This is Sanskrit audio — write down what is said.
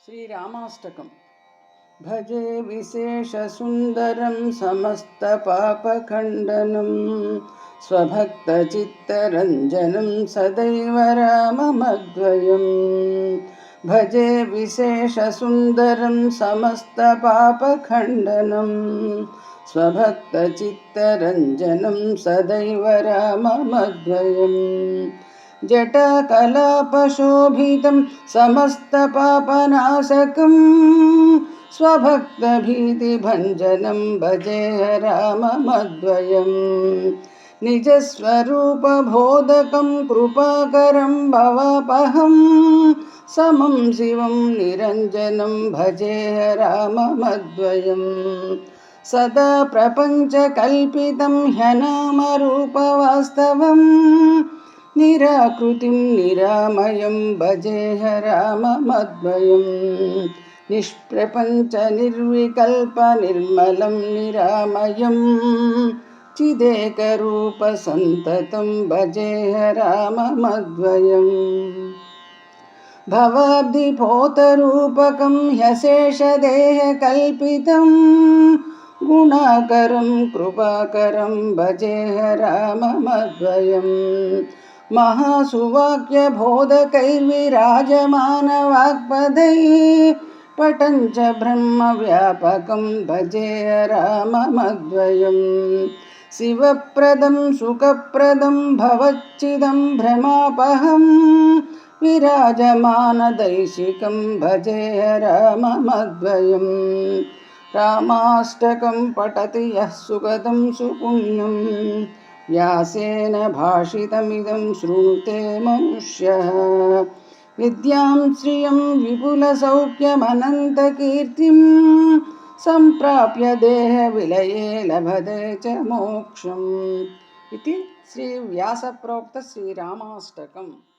श्रीरामाष्टकम्। भजे विशेषसुन्दरं समस्तपापखण्डनं स्वभक्तचित्तरञ्जनं सदैव राममद्वयम्। भजे विशेषसुन्दरं समस्तपापखण्डनं स्वभक्तचित्तरञ्जनं सदैव राममद्वयम्। जटाकलापशोभितं समस्तपापनाशकं स्वभक्तभीतिभञ्जनं भजे राममद्वयम्। निजस्वरूपबोधकं कृपाकरं भवापहं समं शिवं निरञ्जनं भजे राममद्वयम्। सदा प्रपञ्चकल्पितं ह्यनामरूपवास्तवं निराकृतिं निरामयं भजे राममद्वयम्। निष्प्रपञ्चनिर्विकल्पनिर्मलं निरामयं चिदेकरूपसन्ततं भजे राममद्वयम्। भवाब्धिपोतरूपकं ह्यशेषदेहकल्पितं गुणाकरं कृपाकरं भजे राममद्वयम्। महासुवाक्यबोधकैर्विराजमानवाक्पदैः पटञ्च ब्रह्मव्यापकं भजे राममद्वयम्। शिवप्रदं सुखप्रदं भवच्चिदं भ्रमापहं विराजमानदैशिकं भजे राममद्वयम्। रामाष्टकं पठति यः सुगतं सुपुण्यं व्यासेन भाषितमिदं शृणुते मनुष्यः। विद्यां श्रियं विपुलसौख्यमनन्तकीर्तिं सम्प्राप्य देहविलये लभते च मोक्षम्। इति श्रीव्यासप्रोक्त श्रीरामाष्टकम्।